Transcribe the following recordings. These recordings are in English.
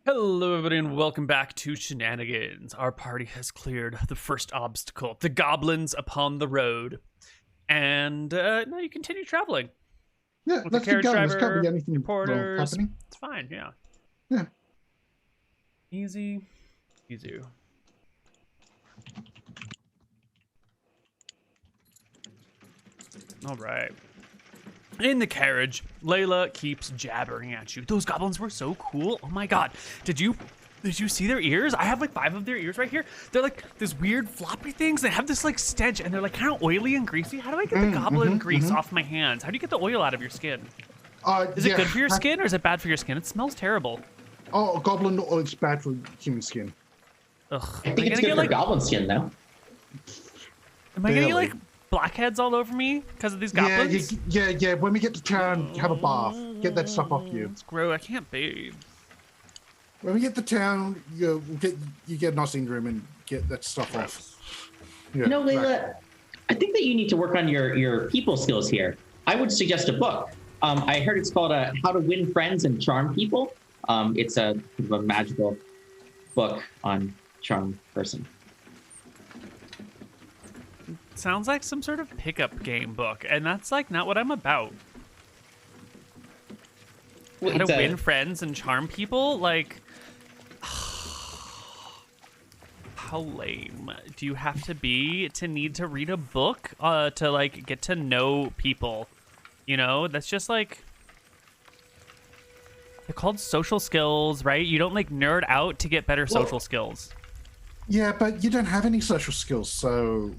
Hello, everybody, and welcome back to Shenanigans. Our party has cleared the first obstacle, the goblins upon the road. And now you continue traveling. Yeah, With let's the keep carriage going. There's driver, can't be anything your wrong porters. happening. It's fine, yeah. Yeah. Easy. All right. In the carriage, Layla keeps jabbering at you. Those goblins were so cool. Oh my god. Did you see their ears? I have like 5 of their ears right here. They're like this weird floppy things. They have this like stench and they're like kind of oily and greasy. How do I get the goblin grease off my hands? How do you get the oil out of your skin? Is it good for your skin or is it bad for your skin? It smells terrible. Oh, goblin oil is bad for human skin. Ugh. I think it's good for goblin skin, though. Am I gonna get like blackheads all over me because of these goblins? Yeah. When we get to town, have a bath. Get that stuff off you. It's gross. I can't bathe. When we get to town, you get a nursing room and get that stuff off. Yeah, You know, Layla, right. I think that you need to work on your people skills here. I would suggest a book. I heard it's called How to Win Friends and Charm People. It's a magical book on charm person. Sounds like some sort of pickup game book, and that's like not what I'm about. Well, How to win friends and charm people? Like, how lame do you have to be to need to read a book to like get to know people? You know, that's just like, they're called social skills, right? You don't like nerd out to get better social skills. Yeah, but you don't have any social skills, so...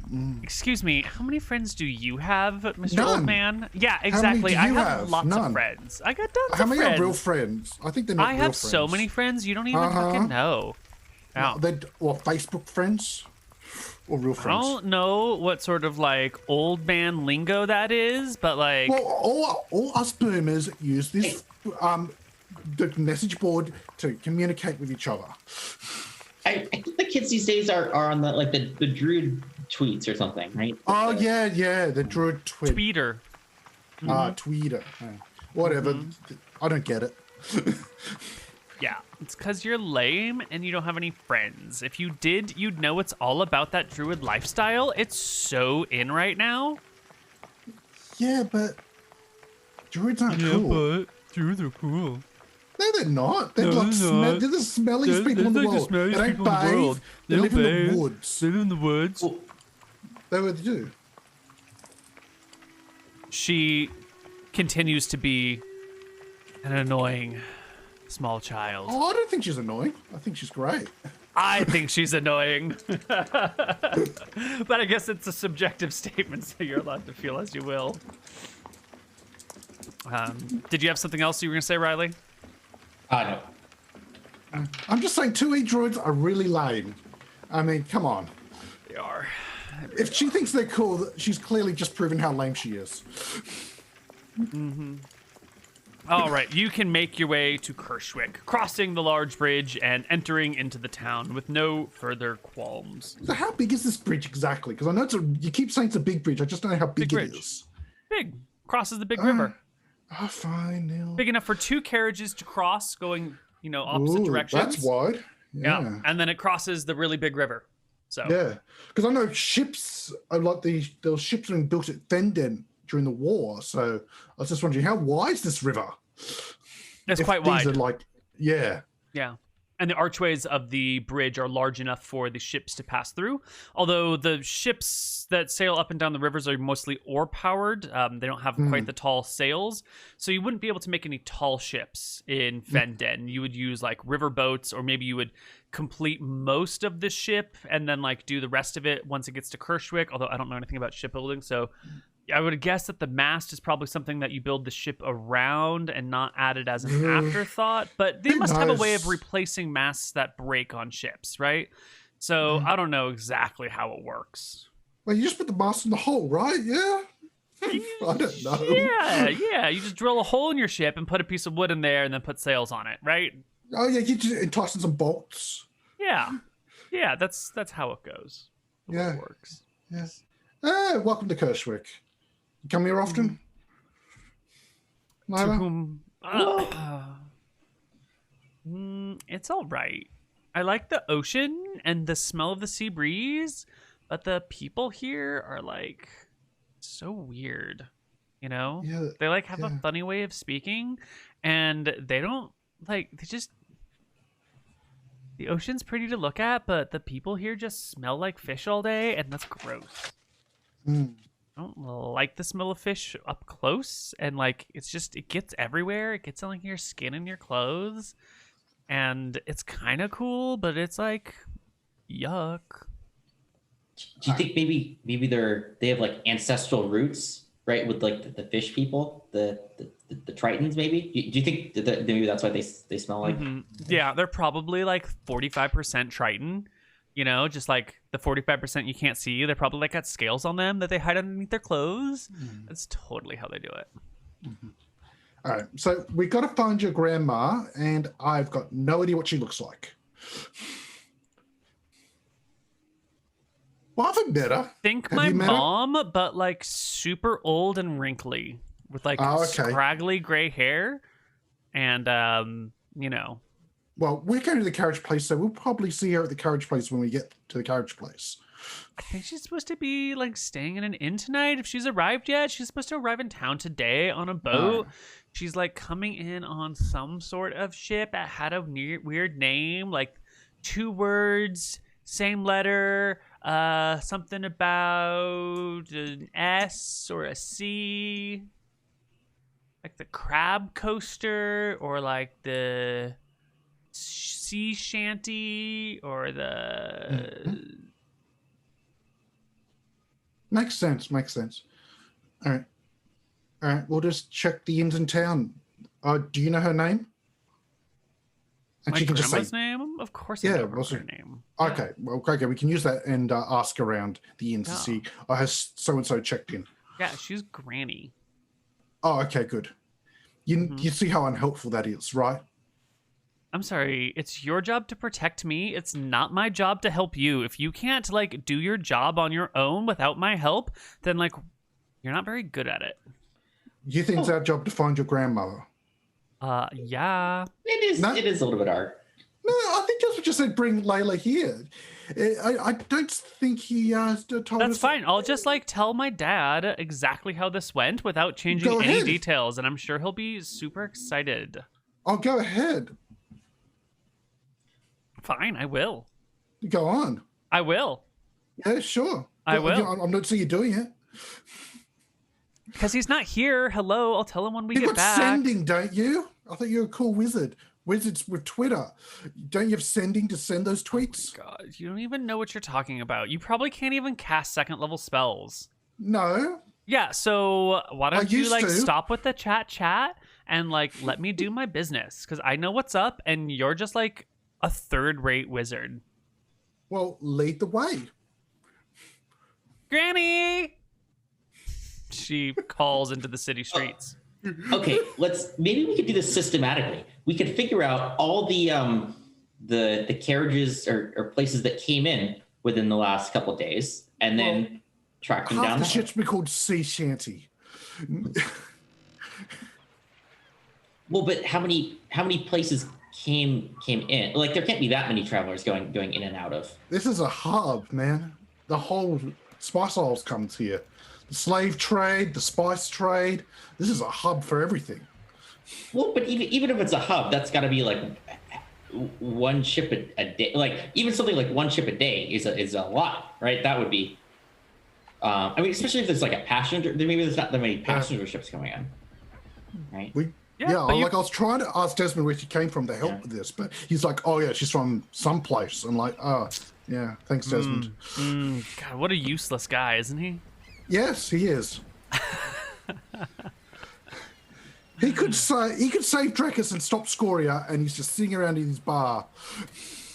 Excuse me, how many friends do you have, Mr. None. Old Man? Yeah, exactly. How many do you I have lots None. of friends. I got tons How of many friends. are real friends? I think they're not I real have friends. so many friends you don't even fucking know. Ow. Or Facebook friends? Or real I friends? don't know what sort of like old man lingo that is, but like, Well, all us boomers use this the message board to communicate with each other. I think the kids these days are on the druid tweets or something, right? Oh yeah, the druid tweeter. Tweeter. Whatever. I don't get it. Yeah, it's because you're lame and you don't have any friends. If you did, you'd know it's all about that druid lifestyle. It's so in right now. Yeah, but druids aren't cool. but druids are cool. No, they're not. They're No, like they're not. they're the smelliest people in the world. They don't bathe. They live in the woods. They live in the woods. That's what they do. She continues to be an annoying small child. Oh, I don't think she's annoying. I think she's great. I think she's annoying. But I guess it's a subjective statement, so you're allowed to feel as you will. Did you have something else you were going to say, Riley? No. I'm just saying 2E druids are really lame. I mean, come on. They are. If she thinks they're cool, she's clearly just proven how lame she is. All right, you can make your way to Kershwick, crossing the large bridge and entering into the town with no further qualms. So how big is this bridge exactly? Because I know you keep saying it's a big bridge. I just don't know how big it is. Big. Crosses the big river. Oh, fine, Neal. Big enough for 2 carriages to cross going, opposite directions. That's wide. Yeah. And then it crosses the really big river. So Yeah, because I know ships are like those ships being built at Fenden during the war. So I was just wondering, how wide is this river? it's quite wide. These are like, yeah. Yeah. And the archways of the bridge are large enough for the ships to pass through. Although the ships that sail up and down the rivers are mostly oar-powered. They don't have quite the tall sails. So you wouldn't be able to make any tall ships in Fenden. You would use like river boats, or maybe you would complete most of the ship and then like do the rest of it once it gets to Kershwick. Although I don't know anything about shipbuilding, so I would guess that the mast is probably something that you build the ship around and not added as an afterthought. But they must have a way of replacing masts that break on ships, right? So I don't know exactly how it works. Well, you just put the mast in the hole, right? Yeah. I don't know. Yeah. You just drill a hole in your ship and put a piece of wood in there and then put sails on it, right? Oh yeah, you just toss in some bolts. Yeah. That's how it goes. Yeah. It works. Yes. Welcome to Kershwick. You come here often? To Layla? whom It's all right. I like the ocean and the smell of the sea breeze, but the people here are like so weird. You know, Yeah, they like have a yeah. funny way of speaking, and they don't like. They just the ocean's pretty to look at, but the people here just smell like fish all day, and that's gross. Mm. I don't like the smell of fish up close, and like it gets everywhere. It gets on like your skin and your clothes, and it's kind of cool, but it's like yuck. Do you think maybe they have like ancestral roots, right? With like the fish people, the Tritons, maybe? Do you think that maybe that's why they smell like? Yeah, they're probably like 45% Triton. You know, just like the 45% you can't see. They're probably like got scales on them that they hide underneath their clothes. That's totally how they do it. All right, so we got to find your grandma, and I've got no idea what she looks like. Well, I've met her. Think Have my you met her? mom, but like super old and wrinkly with like Oh, okay. scraggly gray hair. And, you know, Well, we're going to the carriage place, so we'll probably see her at the carriage place when we get to the carriage place. I think she's supposed to be like staying in an inn tonight. If she's arrived yet, she's supposed to arrive in town today on a boat. She's like coming in on some sort of ship that had a weird name, like 2 words, same letter, something about an S or a C, like the crab coaster or like the sea shanty or the Makes sense. All right, we'll just check the inns in town. Do you know her name? And my she can just say, grandma's name. Of course, I Yeah, know what's her her- name. okay, well, okay, we can use that and ask around the inns to Yeah. see, has so-and-so checked in? Yeah, she's Granny. Oh, okay, good. You see how unhelpful that is, right? I'm sorry, it's your job to protect me. It's not my job to help you. If you can't like do your job on your own without my help, then like you're not very good at it. You think it's our job to find your grandmother? Yeah. It is. No. It is a little bit hard. No, I think that's what you said. Bring Layla here. I don't think he told us. That's fine. I'll just like tell my dad exactly how this went without changing Go any ahead. details, and I'm sure he'll be super excited. I'll go ahead. Fine, I will. Go on. I will. Yeah, sure. I will. I'm not seeing you doing it. Because he's not here. Hello, I'll tell him when we You've get got back. sending, don't you? I thought you were a cool wizard. Wizards with Twitter. Don't you have sending to send those tweets? God, you don't even know what you're talking about. You probably can't even cast 2nd level spells. No. Yeah, so why I don't you used like to. stop with the chat and like let me do my business? Because I know what's up, and you're just like a 3rd-rate wizard. Well, lead the way. Granny! She calls into the city streets. Okay, maybe we could do this systematically. We could figure out all the carriages or places that came in within the last couple of days, and then track them Half down. the that way. shit's be called sea shanty. Well, but how many places came in? Like, there can't be that many travelers going in and out of. This is a hub, man. The whole spice isles comes here. The slave trade, the spice trade. This is a hub for everything. Well, but even if it's a hub, that's got to be like 1 ship a day. Like, even something like 1 ship a day is a lot, right? That would be. I mean, especially if there's like a passenger. Maybe there's not that many passenger ships coming in, right? Yeah, but I was trying to ask Desmond where she came from to help with this, but he's like, oh yeah, she's from someplace. I'm like, oh, yeah, thanks, Desmond. God, what a useless guy, isn't he? Yes, he is. He could save Drakus and stop Scoria, and he's just sitting around in his bar.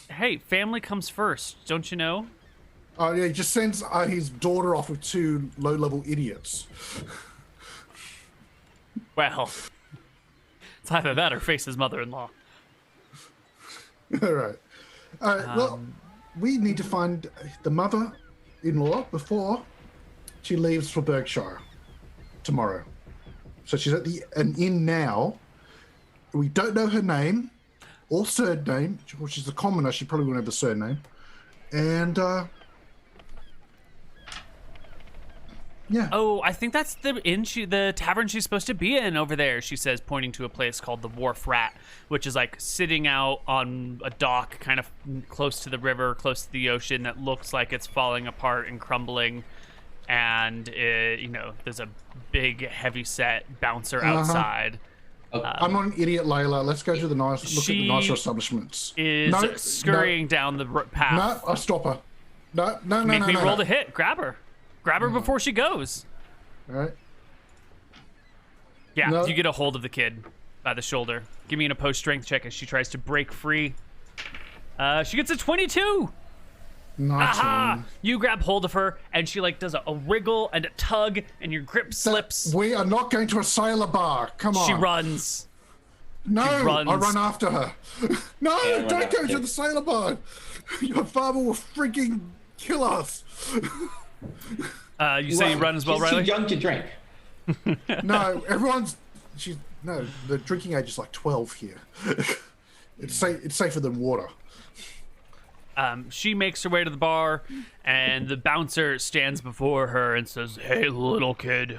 Hey, family comes first, don't you know? Oh yeah, he just sends his daughter off with 2 low-level idiots. Well, it's either that or face his mother-in-law. All right. Well, we need to find the mother-in-law before she leaves for Berkshire tomorrow. So she's at an inn now. We don't know her name. or surname, which is a commoner. She probably wouldn't have the surname. And yeah. Oh, I think that's the tavern she's supposed to be in over there, she says, pointing to a place called the Wharf Rat, which is like sitting out on a dock kind of close to the river, close to the ocean, that looks like it's falling apart and crumbling. And, there's a big, heavy-set bouncer outside. I'm not an idiot, Layla. Let's go to the look at the nicer establishments. Is scurrying down the path. No, I'll stop her. No. Make me roll to hit. Grab her. Grab her before she goes. All right. Yeah, No. you get a hold of the kid by the shoulder. Give me an opposed strength check as she tries to break free. She gets a 22. Nice Aha! one. You grab hold of her, and she like does a wriggle and a tug, and your grip slips. We are not going to a sailor bar. Come on. She runs. No, runs. I run after her. No, Yeah, don't go to the sailor bar. Your father will freaking kill us. You say you run as well, She's Riley? too young to drink. No, the drinking age is like 12 here. It's safer than water. She makes her way to the bar, and the bouncer stands before her and says, "Hey, little kid,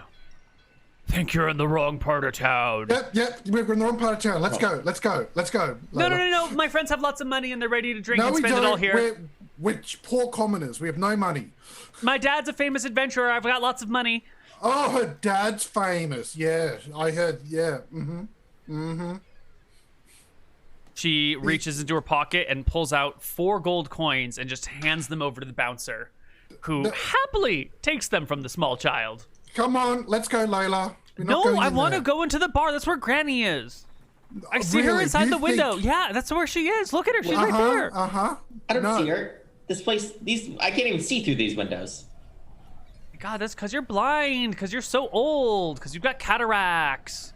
think you're in the wrong part of town." Yep, we're in the wrong part of town. Let's go. No, Layla. my friends have lots of money, and they're ready to drink No, and we spend don't. it all here. We're poor commoners. We have no money. My dad's a famous adventurer. I've got lots of money. Oh, her dad's famous. Yeah, I heard. Yeah. She reaches into her pocket and pulls out 4 gold coins and just hands them over to the bouncer, who happily takes them from the small child. Come on, let's go, Layla. We're not No, going I in want to there. go into the bar. That's where Granny is. I see her Really? inside You the window. think- Yeah, that's where she is. Look at her. She's right there. I don't see her. This place, I can't even see through these windows. God, that's because you're blind. Because you're so old. Because you've got cataracts.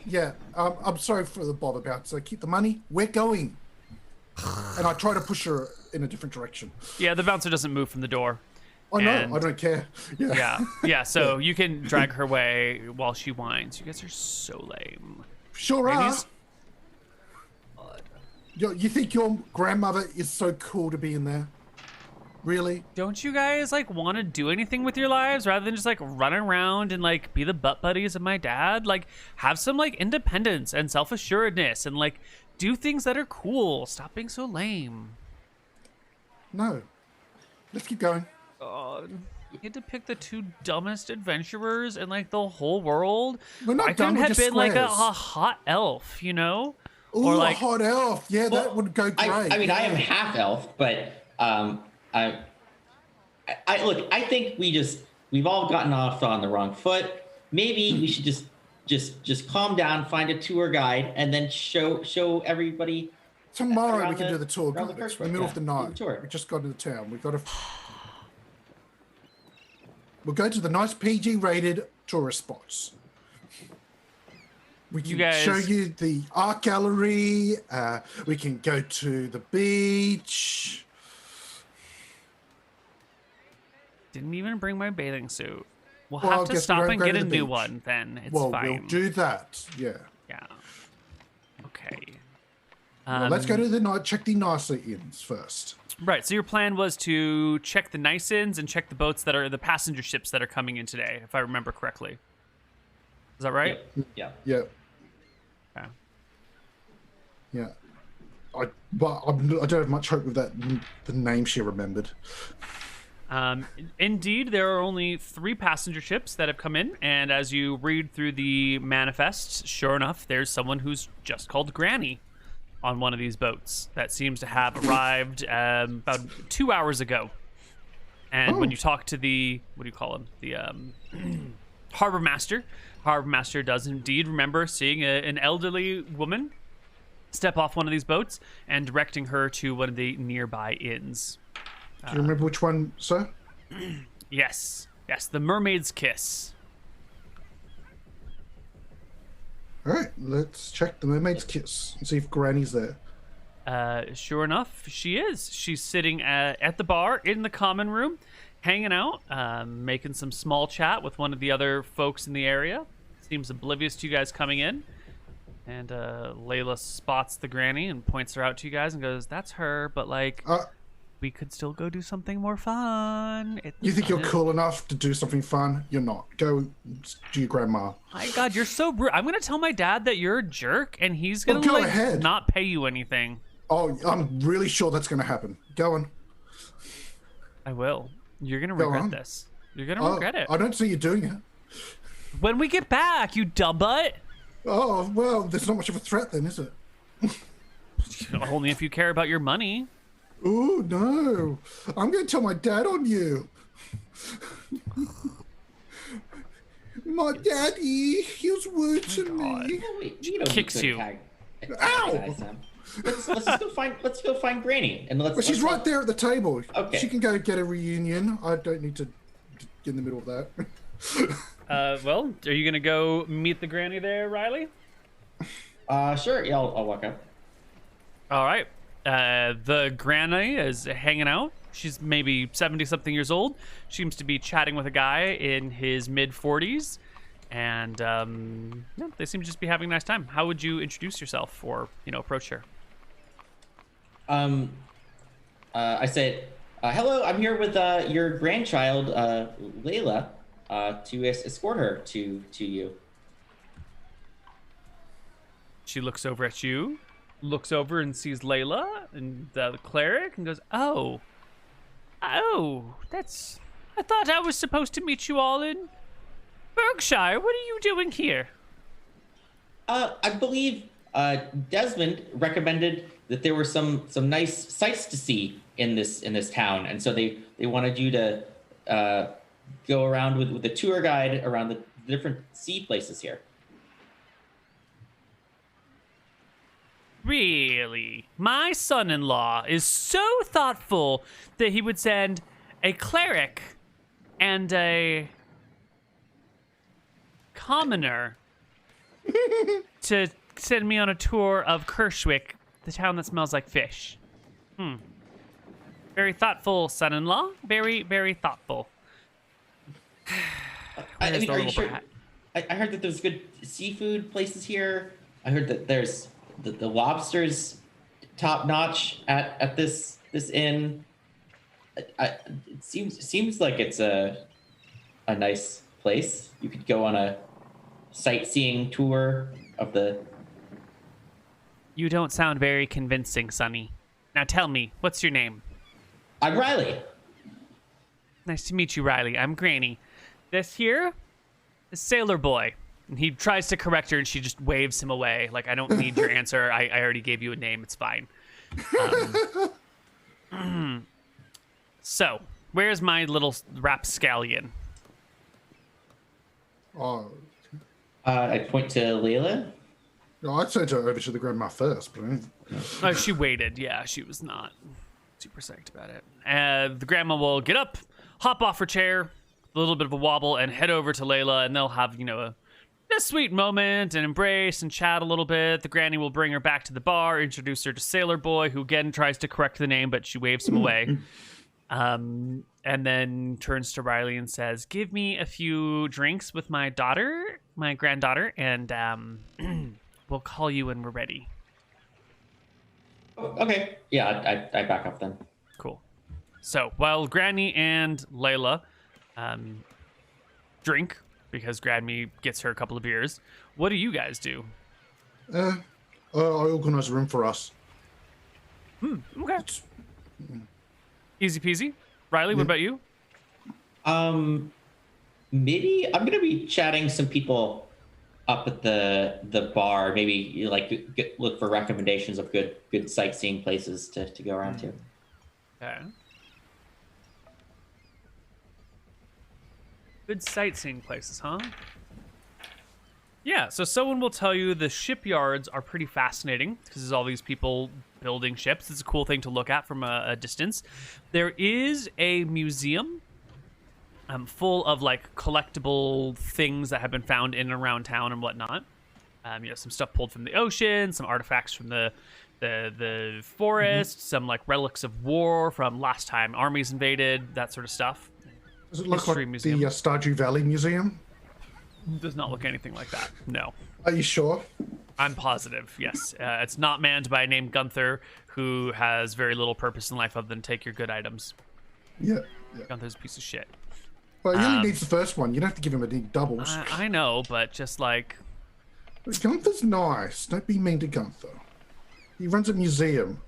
Yeah, I'm sorry for the bother about. So keep the money. We're going. And I try to push her in a different direction. Yeah, the bouncer doesn't move from the door. I know. And- I don't care. Yeah. So you can drag her away while she whines. You guys are so lame. Sure are. Ladies? You think your grandmother is so cool to be in there? Really? Don't you guys like want to do anything with your lives rather than just like run around and like be the butt buddies of my dad? Like have some like independence and self-assuredness and like do things that are cool. Stop being so lame. No. Let's keep going. God. You had to pick the 2 dumbest adventurers in like the whole world. We're not I dumb, couldn't we're have just been like a squares. hot elf, you know? Ooh, Or like a hot elf. Yeah, that would go great. I mean, I am half elf, but I look. I think we've all gotten off on the wrong foot. Maybe we should just calm down, find a tour guide, and then show everybody. Tomorrow around we can the- do the tour. around the It's the Kirkwood, middle yeah, of the do the night. tour. We just got into town. We've got to. We'll go to the nice PG-rated tourist spots. We can guys- show you the art gallery. We can go to the beach. didn't even bring my bathing suit. We'll Well, have I to guess we stop won't and go get to a the new beach. one then. It's Well, fine. we'll do that. Yeah. Yeah. Okay. Well, let's go to the night. Check the nicer inns first. Right. So your plan was to check the nice inns and check the boats that are the passenger ships that are coming in today, if I remember correctly. Is that right? Yeah. Yeah. Okay. Yeah. I don't have much hope with that. The name she remembered. Indeed, there are only 3 passenger ships that have come in, and as you read through the manifests, sure enough, there's someone who's just called Granny on one of these boats that seems to have arrived about 2 hours ago. And when you talk to the, what do you call him? The harbor master does indeed remember seeing an elderly woman step off one of these boats and directing her to one of the nearby inns. Do you remember which one, sir? Yes, the Mermaid's Kiss. All right, let's check the Mermaid's Kiss and see if Granny's there. Sure enough, she is. She's sitting at the bar in the common room, hanging out, making some small chat with one of the other folks in the area. Seems oblivious to you guys coming in. And Layla spots the granny and points her out to you guys and goes, "That's her, but like, we could still go do something more fun." You think you're cool enough to do something fun? You're not. Go do your grandma. My God, you're so rude. I'm gonna tell my dad that you're a jerk, and he's gonna Go ahead. not pay you anything. Oh, I'm really sure that's going to happen. Go on. I will. You're gonna Go regret on. this. You're gonna regret it. I don't see you doing it. When we get back, you dumb butt. Oh, well, there's not much of a threat then, is it? Only if you care about your money. Oh, no. I'm going to tell my dad on you. My daddy, he was rude to me. Kicks you. Ow! Let's go find Granny and Well, she's right there at the table. Okay. She can go get a reunion. I don't need to get in the middle of that. Well, are you gonna go meet the granny there, Riley? Sure. Yeah, I'll walk up. All right. The granny is hanging out. She's maybe 70-something years old. She seems to be chatting with a guy in his mid-40s. And yeah, they seem to just be having a nice time. How would you introduce yourself or, approach her? I said, hello, I'm here with your grandchild, Layla, to escort her to you. She looks over at you, looks over and sees Layla and the cleric and goes, Oh, I thought I was supposed to meet you all in Berkshire. What are you doing here? I believe Desmond recommended that there were some nice sights to see in this town, and so they wanted you to go around with the tour guide around the different sea places here. Really? My son-in-law is so thoughtful that he would send a cleric and a commoner to send me on a tour of Kershwick, the town that smells like fish. Very thoughtful, son-in-law. Very, very thoughtful. I mean, are you sure? I heard that there's good seafood places here. I heard that there's the lobster's top notch at this inn. It seems like it's a nice place. You could go on a sightseeing tour of the. You don't sound very convincing, Sonny. Now tell me, what's your name? I'm Riley. Nice to meet you, Riley. I'm Granny. This here is Sailor Boy. And he tries to correct her, and she just waves him away. Like, I don't need your answer. I already gave you a name. It's fine. So, where's my little rapscallion? Oh, I point to Layla. no, I'd send her over to the grandma first, but Oh, she waited. Yeah, she was not super psyched about it. The grandma will get up, hop off her chair, a little bit of a wobble, and head over to Layla, and they'll have, a sweet moment and embrace and chat a little bit. The granny will bring her back to the bar, introduce her to Sailor Boy, who again tries to correct the name, but she waves him away. And then turns to Riley and says, "Give me a few drinks with my granddaughter, and we'll call you when we're ready." Oh, okay. Yeah, I back up then. Cool. So while Granny and Layla drink, because Granny gets her a couple of beers, what do you guys do? I organize a room for us. Okay. Easy peasy. Riley, what about you? Maybe I'm gonna be chatting some people up at the bar. Maybe you look for recommendations of good sightseeing places to go around to. Okay. Good sightseeing places, huh? Yeah, so someone will tell you the shipyards are pretty fascinating because there's all these people building ships. It's a cool thing to look at from a distance. There is a museum full of collectible things that have been found in and around town and whatnot. Some stuff pulled from the ocean, some artifacts from the forest, some relics of war from last time armies invaded, that sort of stuff. Does it look History like museum. the Stardew Valley Museum? Does not look anything like that. No. Are you sure? I'm positive, yes. It's not manned by a named Gunther who has very little purpose in life other than take your good items. Yeah. Gunther's a piece of shit. Well, he only needs the first one. You don't have to give him any doubles. I know, but just like... Gunther's nice. Don't be mean to Gunther. He runs a museum.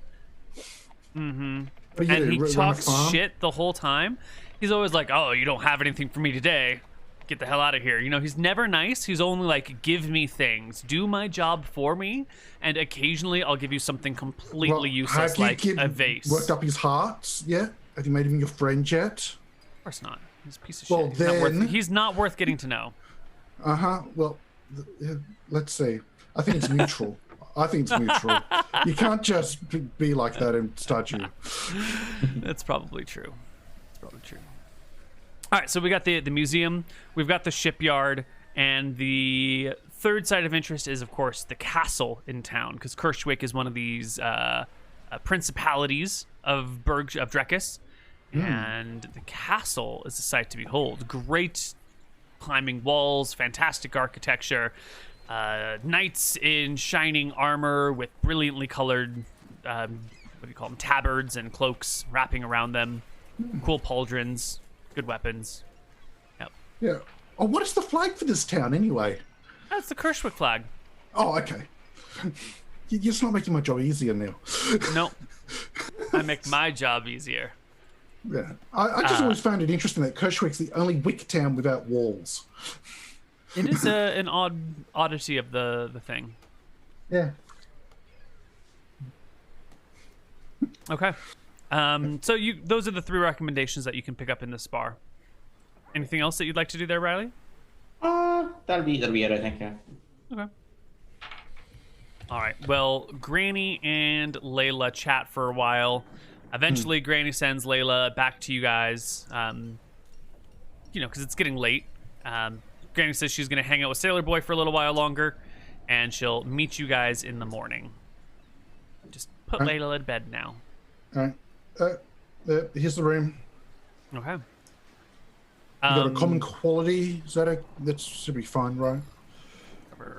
Mm-hmm. What do you And do, he run a talks farm? shit the whole time. He's always like, oh, you don't have anything for me today. Get the hell out of here. You know, he's never nice. He's only like, give me things. Do my job for me. And occasionally I'll give you something completely useless, like a vase. Worked up his heart yet? Have you made him your friend yet? Of course not. He's a piece of Well, shit. He's not worth getting to know. Uh-huh. Well, let's see. I think it's neutral. I think it's neutral. You can't just be like that and start you. That's probably true. All right, so we got the museum, we've got the shipyard, and the third site of interest is, of course, the castle in town, because Kirschwick is one of these principalities of Drekis, and the castle is a sight to behold. Great climbing walls, fantastic architecture, knights in shining armor with brilliantly colored, what do you call them, tabards and cloaks wrapping around them, cool pauldrons. Good weapons. Yep. Yeah. Oh, what is the flag for this town anyway? That's the Kirschwick flag. Oh, okay. You're just not making my job easier now. No. I make my job easier. Yeah. I just always found it interesting that Kirschwick's the only wick town without walls. It is an oddity of the thing. Yeah. Okay. So those are the 3 recommendations that you can pick up in this bar. Anything else that you'd like to do there, Riley? That'll be it, I think. Yeah. Okay. All right. Well, Granny and Layla chat for a while. Eventually, Granny sends Layla back to you guys. Because it's getting late. Granny says she's going to hang out with Sailor Boy for a little while longer, and she'll meet you guys in the morning. Just put Layla in bed now. All right. Here's the room. Okay. You got a common quality. That should be fine, right?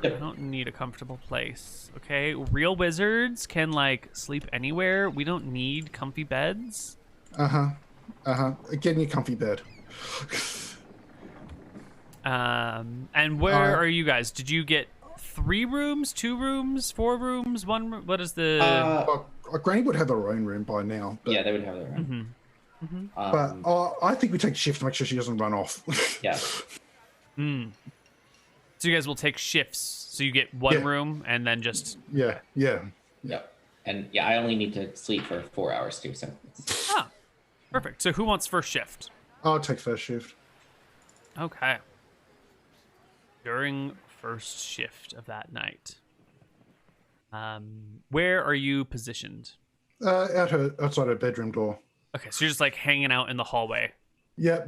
I don't need a comfortable place. Okay. Real wizards can sleep anywhere. We don't need comfy beds. Get in your comfy bed. And where are you guys? Did you get 3 rooms, 2 rooms, 4 rooms, 1 room? What is the? Granny would have her own room by now. But, Yeah, they would have their own. but I think we take shift to make sure she doesn't run off. Yeah. So you guys will take shifts. So you get 1 room and then just. Yeah. Yep. And yeah, I only need to sleep for 4 hours too. So. Perfect. So who wants first shift? I'll take first shift. Okay. During first shift of that night, where are you positioned? Outside her bedroom door. Okay, so you're just hanging out in the hallway. Yeah.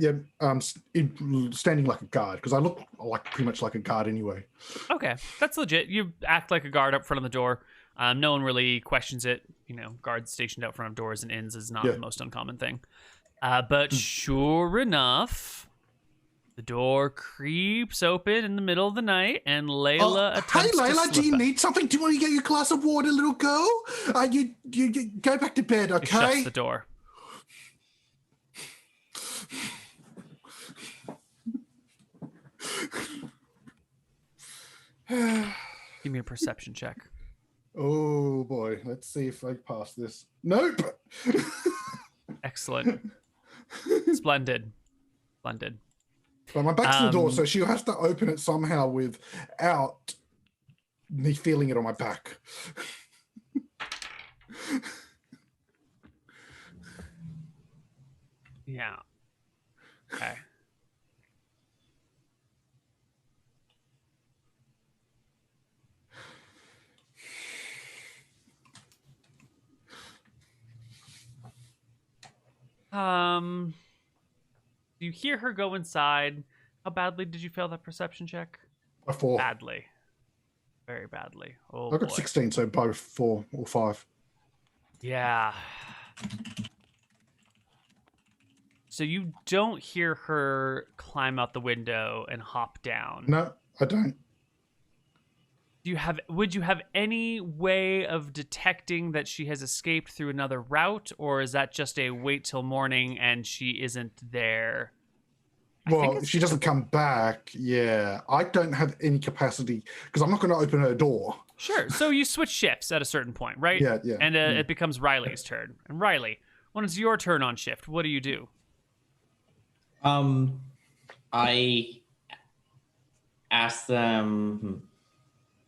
Standing like a guard because I look pretty much like a guard anyway. Okay, that's legit. You act like a guard up front of the door. No one really questions it. Guards stationed out front of doors and inns is not the most uncommon thing. But sure enough, the door creeps open in the middle of the night, and Layla attempts Hey, Layla, to do you slip need something? Do you want to get your glass of water, little girl? You go back to bed, He okay? shuts the door. Give me a perception check. Oh boy, let's see if I pass this. Nope. Excellent. Splendid. But my back's to the door, so she'll have to open it somehow without me feeling it on my back. Yeah. Okay. You hear her go inside. How badly did you fail that perception check? By 4. Badly. Very badly. Oh, I got boy. 16, so by 4 or 5. Yeah. So you don't hear her climb out the window and hop down. No, I don't. Would you have any way of detecting that she has escaped through another route, or is that just a wait till morning and she isn't there? Well, if she doesn't come back, yeah. I don't have any capacity because I'm not going to open her door. Sure. So you switch shifts at a certain point, right? Yeah. And it becomes Riley's turn. And Riley, when it's your turn on shift, what do you do? I asked them.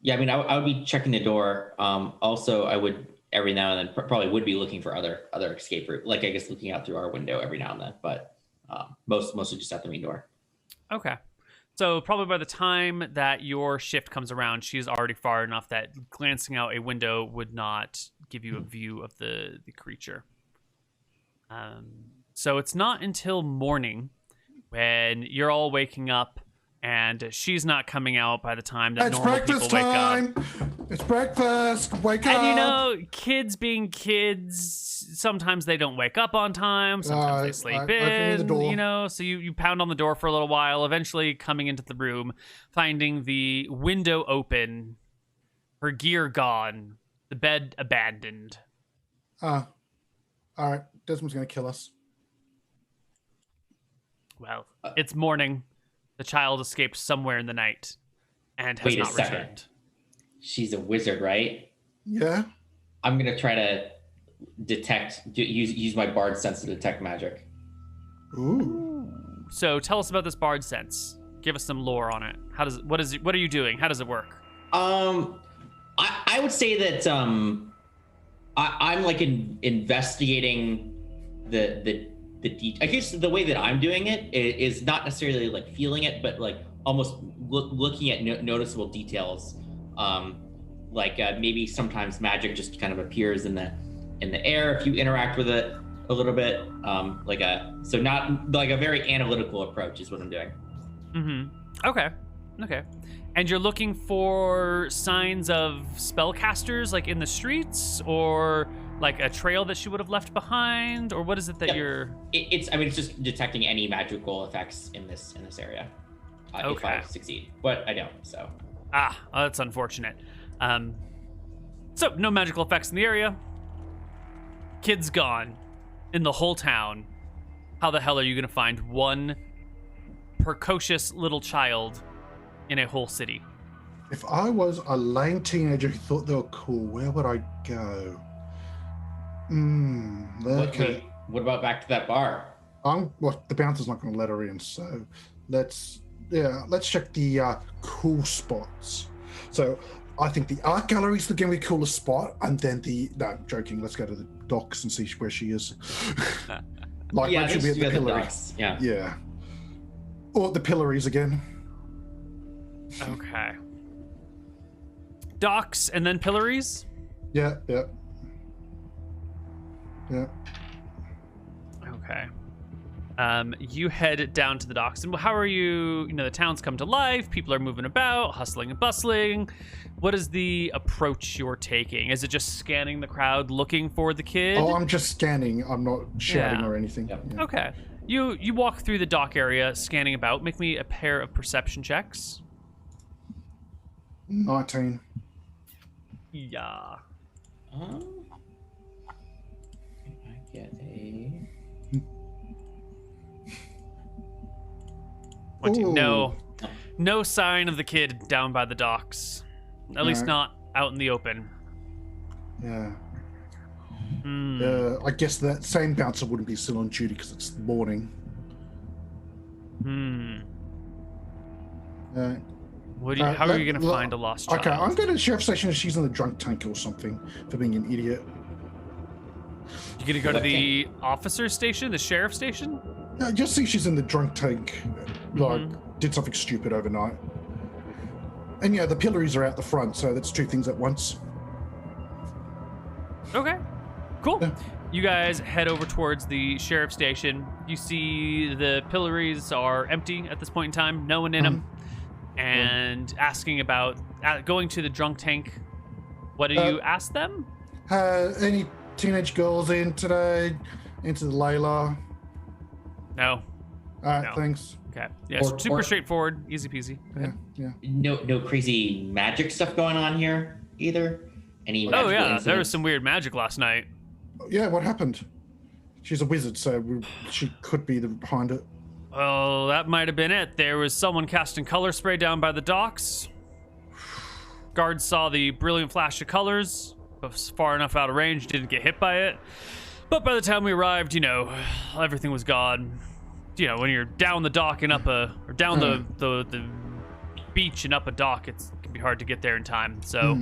Yeah, I mean, I would be checking the door. Also, I would every now and then probably would be looking for other escape route, like I guess looking out through our window every now and then. But mostly just at the main door. Okay. So probably by the time that your shift comes around, she's already far enough that glancing out a window would not give you a view of the creature. So it's not until morning when you're all waking up and she's not coming out by the time that normal people wake up. It's breakfast. Wake up. And you know, kids being kids, sometimes they don't wake up on time. Sometimes they sleep in. You know, so you pound on the door for a little while, eventually coming into the room, finding the window open, her gear gone, the bed abandoned. All right. Desmond's going to kill us. Well, it's morning. The child escaped somewhere in the night and has not returned. She's a wizard, right? Yeah. I'm going to try to use my bard sense to detect magic. Ooh. So tell us about this bard sense. Give us some lore on it. What are you doing? How does it work? I would say that I'm like investigating the I guess the way that I'm doing it is not necessarily like feeling it, but like almost looking at noticeable details. Like maybe sometimes magic just kind of appears in the air if you interact with it a little bit. So not like a very analytical approach is what I'm doing. Mm-hmm. Okay. And you're looking for signs of spellcasters like in the streets, or like a trail that she would have left behind, or what is it that you're? It's just detecting any magical effects in this area. If I succeed, but I don't. So. That's unfortunate. So no magical effects in the area. Kid's gone in the whole town. How the hell are you gonna find one precocious little child in a whole city? If I was a lame teenager who thought they were cool, where would I go? Okay. What about back to that bar? The bouncer's not going to let her in, so let's check the cool spots. So I think the art gallery is going to be the coolest spot, and then I'm joking. Let's go to the docks and see where she is. She'll be at the pillory. Docks. Yeah. Yeah. Or the pillories again. Okay. Docks and then pillories? Yeah. Okay. You head down to the docks, and how are you? You know, the town's come to life. People are moving about, hustling and bustling. What is the approach you're taking? Is it just scanning the crowd, looking for the kid? Oh, I'm just scanning. I'm not shouting or anything. Yep. Yeah. Okay. You walk through the dock area, scanning about. Make me a pair of perception checks. 19. Yeah. I get a... No sign of the kid down by the docks. At least not out in the open. Yeah. I guess that same bouncer wouldn't be still on duty because it's morning. How are you going to find a lost child? Okay, I'm going to the sheriff's station. She's in the drunk tank or something for being an idiot. You going to go to the officer's station, the sheriff's station? No, just see she's in the drunk tank. Did something stupid overnight. And the pillories are out the front, so that's two things at once. Okay, cool. Yeah. You guys head over towards the sheriff's station. You see the pillories are empty at this point in time, no one in them. And asking about going to the drunk tank. What do you ask them? Any teenage girls in today? Into the Layla? No. All right, No. thanks. Okay. Yeah, super straightforward, easy peasy. Yeah. No crazy magic stuff going on here either. Any Oh magical yeah, there incidents? was some weird magic last night. Yeah, what happened? She's a wizard, so she could be behind it. Oh, that might have been it. There was someone casting color spray down by the docks. Guards saw the brilliant flash of colors, but was far enough out of range, didn't get hit by it. But by the time we arrived, everything was gone. When you're down the dock and up the beach and up a dock, it can be hard to get there in time. So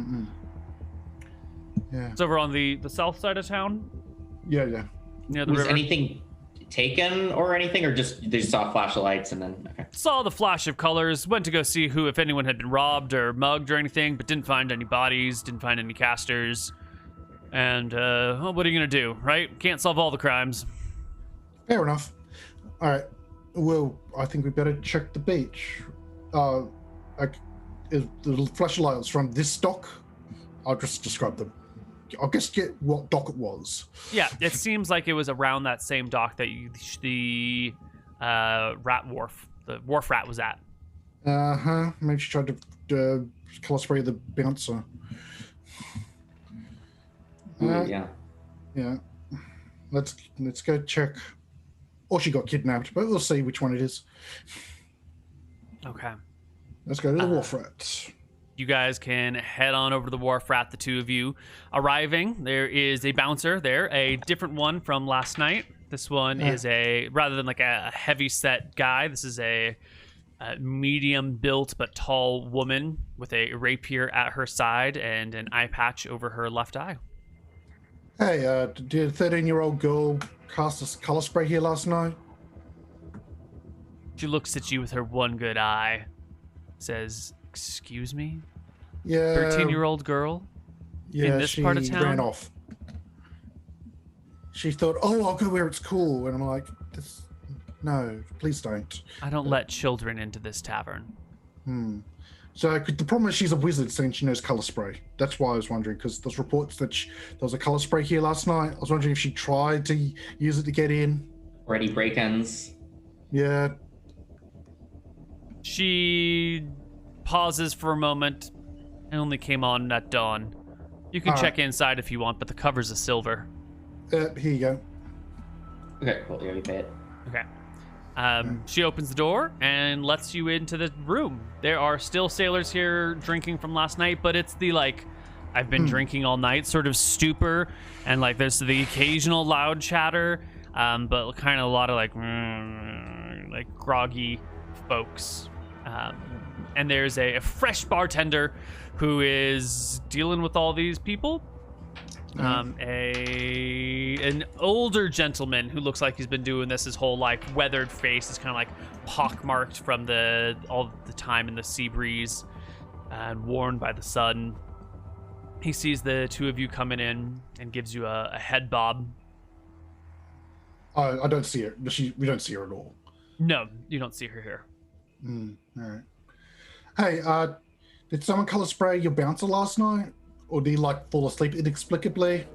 Yeah. it's over on the south side of town, Yeah. near the Was river. anything taken or anything, or just they just saw a flash of lights and then okay. Saw the flash of colors, went to go see if anyone had been robbed or mugged or anything, but didn't find any bodies, didn't find any casters. And, what are you gonna do, right? Can't solve all the crimes. Fair enough. All right. Well, I think we better check the beach. Is the flash of lights from this dock? I'll just describe them. I'll just get what dock it was. Yeah, it seems like it was around that same dock that the rat wharf, the wharf rat was at. Maybe she tried to color spray the bouncer. Yeah. Yeah. Let's go check. Or she got kidnapped, but we'll see which one it is. Okay. Let's go to the wharf rat. You guys can head on over to the wharf rat, the two of you. Arriving, there is a bouncer there, a different one from last night. This one is rather than like a heavy set guy, this is a medium built but tall woman with a rapier at her side and an eye patch over her left eye. Hey, did a 13-year-old girl cast a color spray here last night? She looks at you with her one good eye, says, "Excuse me? Yeah. 13-year-old girl? Yeah, in this part of town?" ran off. She thought, "Oh, I'll go where it's cool," and I'm like, "No, please don't." I don't let children into this tavern. So the problem is she's a wizard, saying she knows color spray. That's why I was wondering, because there's reports that there was a color spray here last night. I was wondering if she tried to use it to get in. Or any break-ins. Yeah. She pauses for a moment. It only came on at dawn. You can check inside if you want, but the cover's a silver. Here you go. Okay, cool. Yeah, we pay it. Okay. She opens the door and lets you into the room. There are still sailors here drinking from last night, but it's the I've been drinking all night sort of stupor, and there's the occasional loud chatter, but kind of a lot of groggy folks. And there's a fresh bartender who is dealing with all these people. An older gentleman who looks like he's been doing this his whole life. Weathered face, is kind of pockmarked from all the time in the sea breeze and worn by the sun. He sees the two of you coming in and gives you a head bob. I don't see her. We don't see her at all. No, you don't see her here. All right. Hey, did someone color spray your bouncer last night? Or did he fall asleep inexplicably?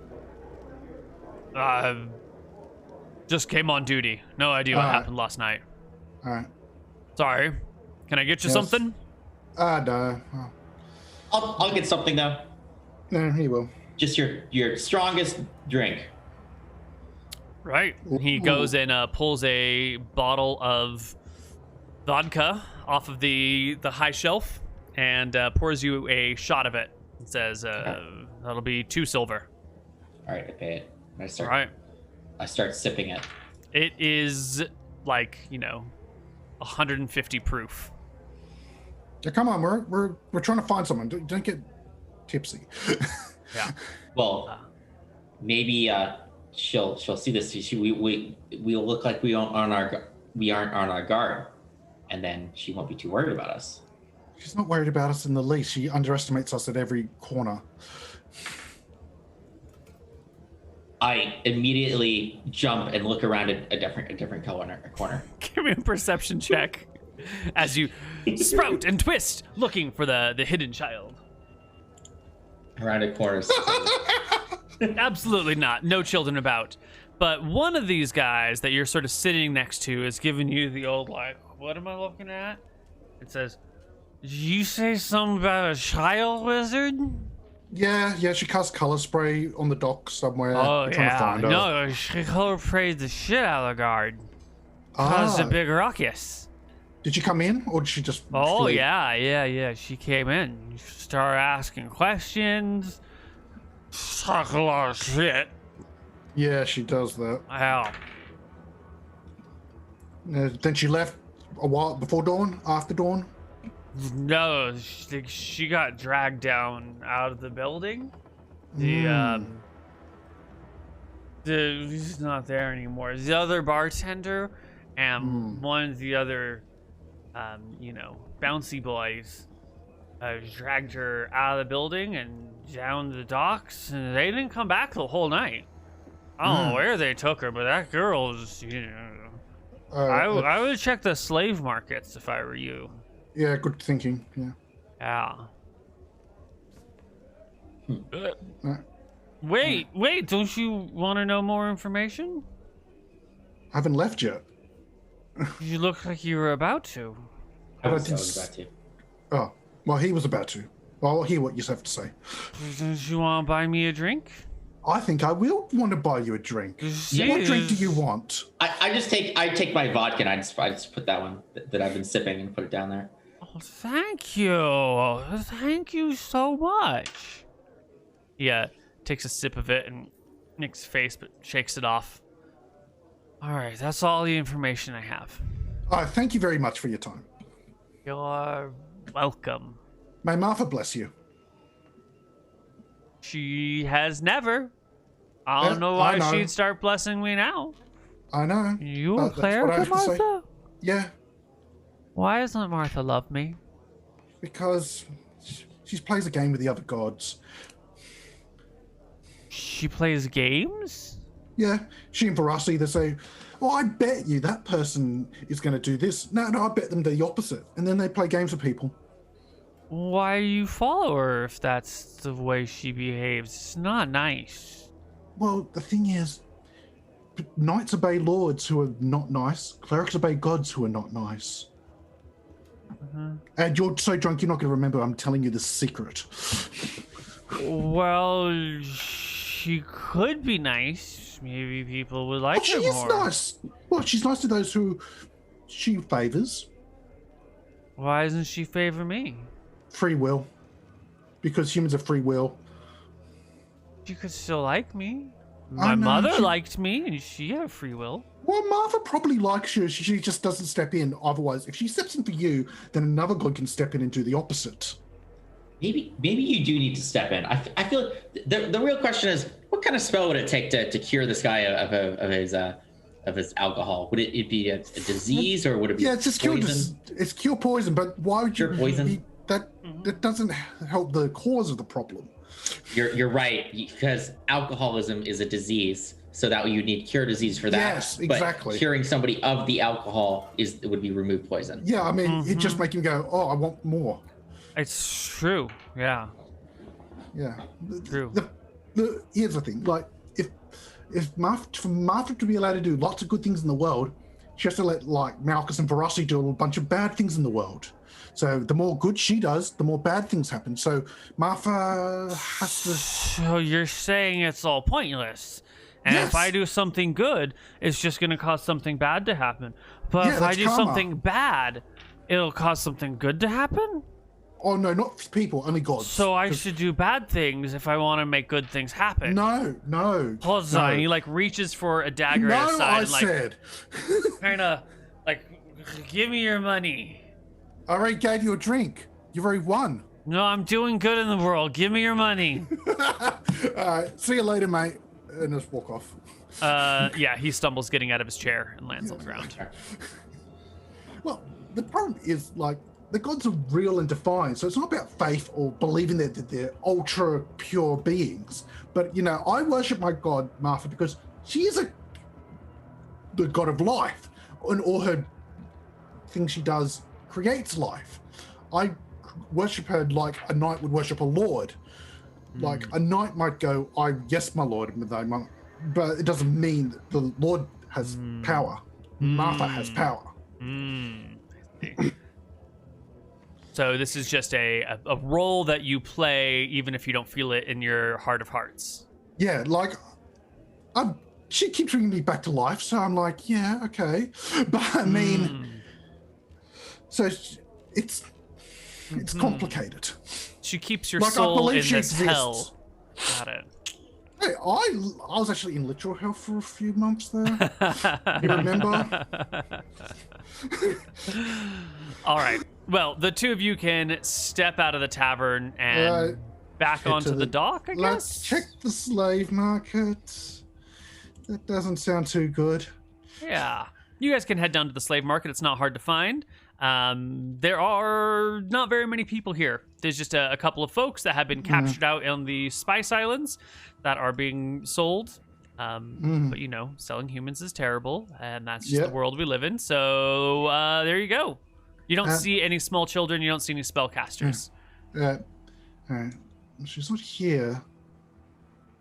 Just came on duty. No idea what happened last night. All right. Sorry. Can I get you something? No. I'll get something though. No, he will. Just your strongest drink. Right. He goes and pulls a bottle of vodka off of the high shelf and pours you a shot of it. It says that'll be 2 silver. All right, I pay it. I start sipping it. It is 150 proof. Yeah, come on, we're trying to find someone. Don't get tipsy. Yeah. Well, maybe she'll see this. We'll look like we aren't on our guard, and then she won't be too worried about us. She's not worried about us in the least. She underestimates us at every corner. I immediately jump and look around at a different corner. Give me a perception check as you sprout and twist, looking for the hidden child. Around a corner. Absolutely not. No children about. But one of these guys that you're sort of sitting next to is giving you the old, like, what am I looking at? It says, did you say something about a child wizard? Yeah, she cast color spray on the dock somewhere. Oh, I'm trying to find her. No, she color sprayed the shit out of the guard. Caused a big ruckus. Did she come in, or did she just Oh, flee? yeah. She came in. Started asking questions. Talk a lot of shit. Yeah, she does that. Hell. Then she left a while before dawn, after dawn. No, she got dragged down out of the building. He's not there anymore. The other bartender and one of the other, bouncy boys dragged her out of the building and down the docks, and they didn't come back the whole night. I don't know where they took her, but that girl is, I would check the slave markets if I were you. Yeah, good thinking. Yeah. Wait, don't you want to know more information? I haven't left yet. You look like you were about to. I was about to. Oh, well, he was about to. Well, I'll hear what you have to say. Don't you want to buy me a drink? I think I will want to buy you a drink. What drink do you want? I take my vodka and I just put that one that I've been sipping and put it down there. Oh, thank you. Thank you so much. Yeah, takes a sip of it and makes a face, but shakes it off. All right, that's all the information I have. Thank you very much for your time. You're welcome. May Martha bless you. She has never. I don't know why she'd start blessing me now. I know. You a player, Martha? Yeah. Why doesn't Martha love me? Because she plays a game with the other gods. She plays games? Yeah. She and Barassi, they say, oh, I bet you that person is going to do this. No, I bet them the opposite. And then they play games with people. Why you follow her if that's the way she behaves? It's not nice. Well, the thing is, knights obey lords who are not nice. Clerics obey gods who are not nice. And you're so drunk you're not going to remember I'm telling you the secret. Well, she could be nice. Maybe people would like her more. She is nice. Well, she's nice to those who she favors. Why doesn't she favor me? Free will. Because humans are free will. She could still like me. My mother liked me, and she had free will. Well, Martha probably likes you. She just doesn't step in. Otherwise, if she steps in for you, then another god can step in and do the opposite. Maybe you do need to step in. I feel the real question is, what kind of spell would it take to cure this guy of his alcohol? Would it be a disease, or would it be it's just poison? It's cure poison, but why would you cure poison? That doesn't help the cause of the problem. You're right, because alcoholism is a disease, so that you need cure disease for that. Yes, exactly. But curing somebody of the alcohol would be remove poison. Yeah, I mean, it just make him go, oh, I want more. It's true. Yeah. Yeah. True. Here's the thing. Like, if Martha to be allowed to do lots of good things in the world, she has to let, like, Malchus and Verossi do a bunch of bad things in the world. So the more good she does, the more bad things happen. So Martha has to... So you're saying it's all pointless. And if I do something good, it's just going to cause something bad to happen. But if I do something bad, it'll cause something good to happen? Oh, no, not people, only gods. So I should do bad things if I want to make good things happen. No. Hold on, he like reaches for a dagger at his side. I said. Kind of like, give me your money. I already gave you a drink. You've already won. No, I'm doing good in the world. Give me your money. Alright, see you later, mate. And just walk off. Yeah, he stumbles getting out of his chair and lands on the ground. Well, the problem is, like, the gods are real and defined, so it's not about faith or believing that they're ultra pure beings. But, you know, I worship my god, Martha, because she is the god of life, and all her things she does creates life. I worship her like a knight would worship a lord. Like, a knight might go, yes, my lord, but it doesn't mean that the Lord has power. Martha has power. So this is just a role that you play, even if you don't feel it in your heart of hearts. Yeah, like, she keeps bringing me back to life, so I'm like, yeah, okay. But I mean, so it's complicated. She keeps your Like, I soul believe in she this exists. hell. Got it. Hey, I was actually in literal hell for a few months there. You remember? All right. Well, the two of you can step out of the tavern and back onto the dock, I guess? Let's check the slave market. That doesn't sound too good. Yeah. You guys can head down to the slave market. It's not hard to find. There are not very many people here. There's just a couple of folks that have been captured out on the Spice Islands that are being sold. But, you know, selling humans is terrible, and that's just the world we live in. So there you go. You don't see any small children. You don't see any spellcasters. All right. She's not here.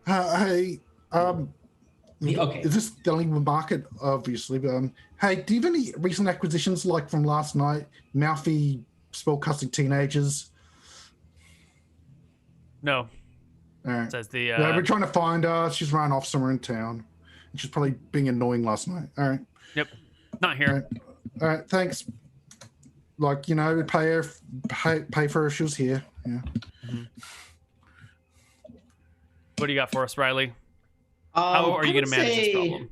Hey, okay. Is this the only market? Obviously, but hey, do you have any recent acquisitions like from last night? Mouthy, spellcasting teenagers. No. All right. Says the. Yeah, we're trying to find her. She's run off somewhere in town. She's probably being annoying last night. All right. Yep. Not here. All right. Thanks. Like, you know, pay for her if she was here. Yeah. What do you got for us, Riley? How are you going to manage this problem?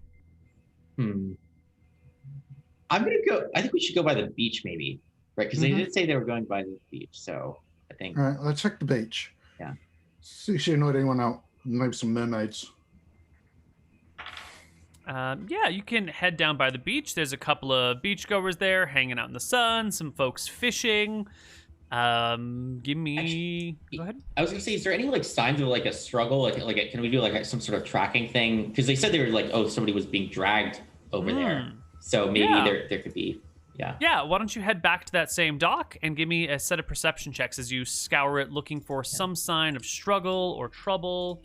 I'm going to go. I think we should go by the beach, maybe, right? Because they did say they were going by the beach, so I think. All right, let's check the beach. Yeah. See if she annoyed anyone out. Maybe some mermaids. Yeah, you can head down by the beach. There's a couple of beachgoers there hanging out in the sun. Some folks fishing. Give me. Go ahead. I was gonna say, is there any like signs of like a struggle? Like, can we do like some sort of tracking thing? Because they said they were like, oh, somebody was being dragged over there. So maybe there could be. Yeah. Yeah. Why don't you head back to that same dock and give me a set of perception checks as you scour it, looking for some sign of struggle or trouble.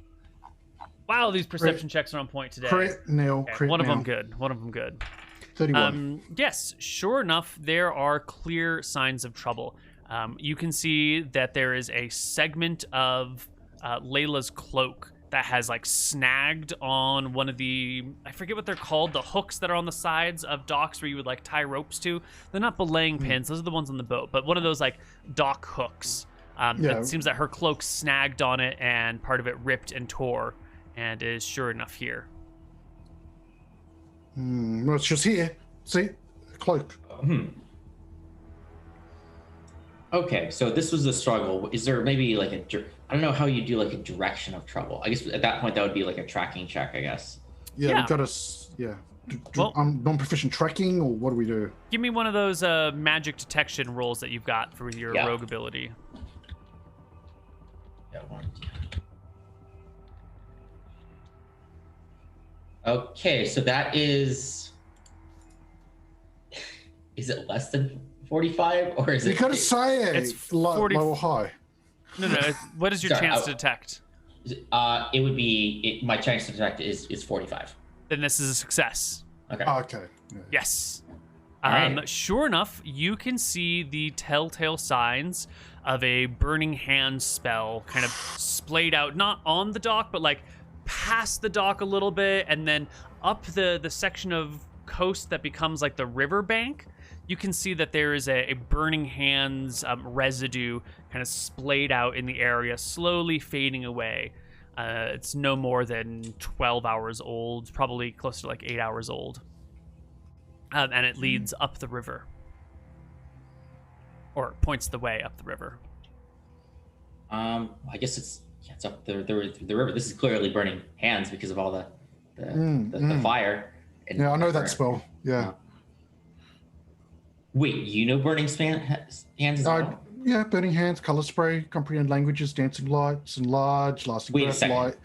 Wow, these perception checks are on point today. Crit, Neal. Okay, Crit, one of Neal. them good. One of them good. 31. Yes, sure enough, there are clear signs of trouble. You can see that there is a segment of Layla's cloak that has like snagged on one of the, I forget what they're called, the hooks that are on the sides of docks where you would like tie ropes to. They're not belaying pins, those are the ones on the boat, but one of those like dock hooks. It seems that her cloak snagged on it and part of it ripped and tore and is sure enough here. Well, it's just here. See? Cloak. Okay, so this was the struggle. Is there maybe like I don't know how you do like a direction of trouble. I guess at that point that would be like a tracking check, I guess. Yeah. We got us. Yeah. Well, I'm non-proficient tracking, or what do we do? Give me one of those magic detection rolls that you've got for your rogue ability. Yeah, one. Okay, so that is it less than 45 or is it? You gotta say it. It's 40... low or high. No. What is your chance to detect? It would be my chance to detect is 45. Then this is a success. Okay. Okay. Yeah. Yes. Right. Sure enough, you can see the telltale signs of a burning hand spell kind of splayed out, not on the dock, but like past the dock a little bit, and then up the section of coast that becomes like the river bank. You can see that there is a burning hands residue kind of splayed out in the area, slowly fading away. It's no more than 12 hours old, probably close to like 8 hours old. And it leads up the river. Or points the way up the river. I guess it's up the river. This is clearly burning hands because of all the fire. Yeah, I know that spell. Yeah. Wait, you know burning hands as well? Yeah, burning hands, color spray, comprehend languages, dancing lights, enlarge, lasting Wait a breath, second.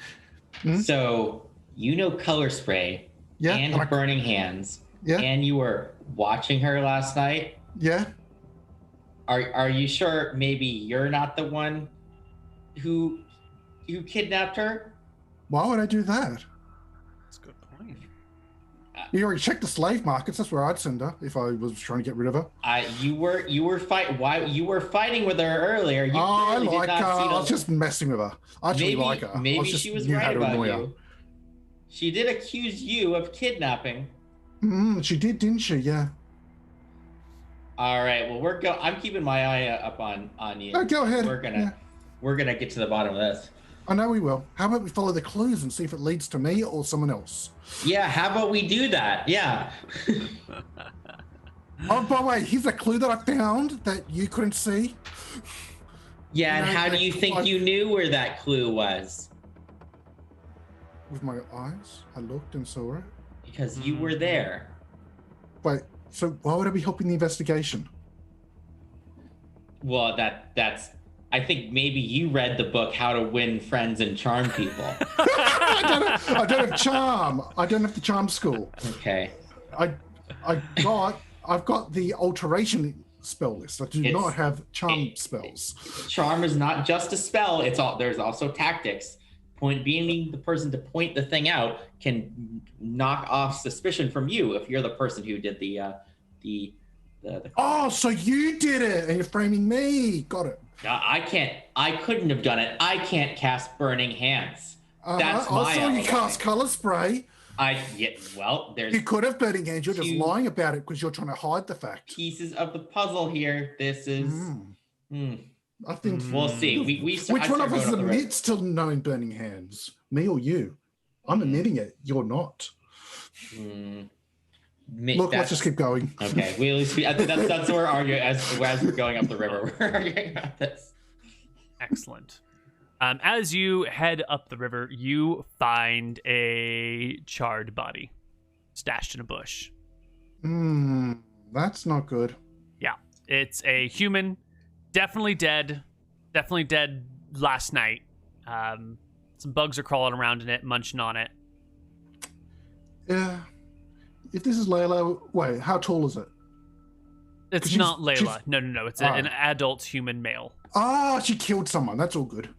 light. So you know color spray and burning hands, and you were watching her last night. Yeah. Are you sure maybe you're not the one who kidnapped her? Why would I do that? That's a good point. You already checked the slave markets. That's where I'd send her if I was trying to get rid of her. You were fighting with her earlier. You I clearly like did her. not see I was just messing with her. I actually like her. Maybe she was right about you. She did accuse you of kidnapping. She did, didn't she? Yeah. All right. Well, I'm keeping my eye up on you. Oh, go ahead. We're gonna get to the bottom of this. I know we will. How about we follow the clues and see if it leads to me or someone else? Yeah. How about we do that? Yeah. Oh, by the way, here's a clue that I found that you couldn't see. Yeah. And how do you think you knew where that clue was? With my eyes, I looked and saw it. Because you were there. Wait, so why would I be helping the investigation? Well, that's. I think maybe you read the book How to Win Friends and Charm People. I don't have charm. I don't have the charm school. Okay. I've got the alteration spell list. I do not have charm spells. Charm is not just a spell. There's also tactics. Point being, the person to point the thing out can knock off suspicion from you if you're the person who did the Oh, so you did it, and you're framing me. Got it. I couldn't have done it. I can't cast Burning Hands. That's my I saw you cast color spray. There's You could have Burning Hands. You're just lying about it because you're trying to hide the fact. pieces of the puzzle here. This is. I think We'll see. Which one of us admits to knowing Burning Hands? Me or you? I'm admitting it. You're not. Look, let's just keep going. Okay, that's what we're arguing as we're going up the river. We're arguing about this. Excellent. As you head up the river, you find a charred body stashed in a bush. That's not good. Yeah, it's a human. Definitely dead last night. Some bugs are crawling around in it, munching on it. Yeah. If this is Layla, wait, how tall is it? It's not Layla. No. It's an adult human male. Ah, she killed someone. That's all good.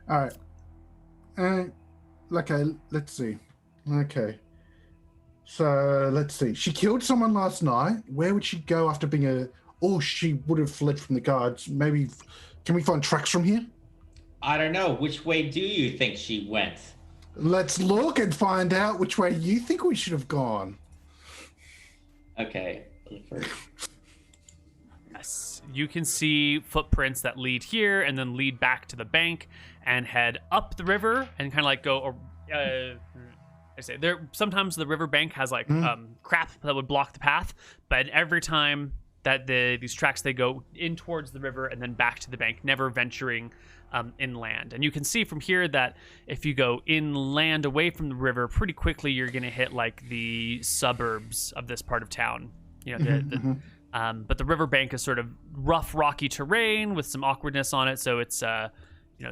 All right. Okay, let's see. Okay. So, let's see. She killed someone last night. Where would she go after being she would have fled from the guards. Maybe, can we find tracks from here? I don't know. Which way do you think she went? Let's look and find out which way you think we should have gone. Okay. Yes. You can see footprints that lead here and then lead back to the bank and head up the river and kind of like go. Sometimes the river bank has like crap that would block the path, but every time that these tracks, they go in towards the river and then back to the bank, never venturing inland. And you can see from here that if you go inland away from the river, pretty quickly you're going to hit like the suburbs of this part of town. You know, but the river bank is sort of rough, rocky terrain with some awkwardness on it, so it's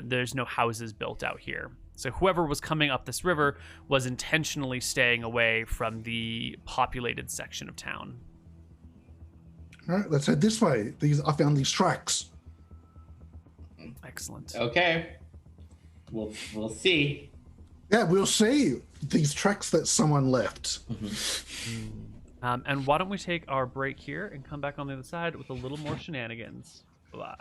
there's no houses built out here. So whoever was coming up this river was intentionally staying away from the populated section of town. All right, let's head this way. I found these tracks. Excellent. Okay. We'll see. Yeah, we'll see these tracks that someone left. And why don't we take our break here and come back on the other side with a little more shenanigans. Blah.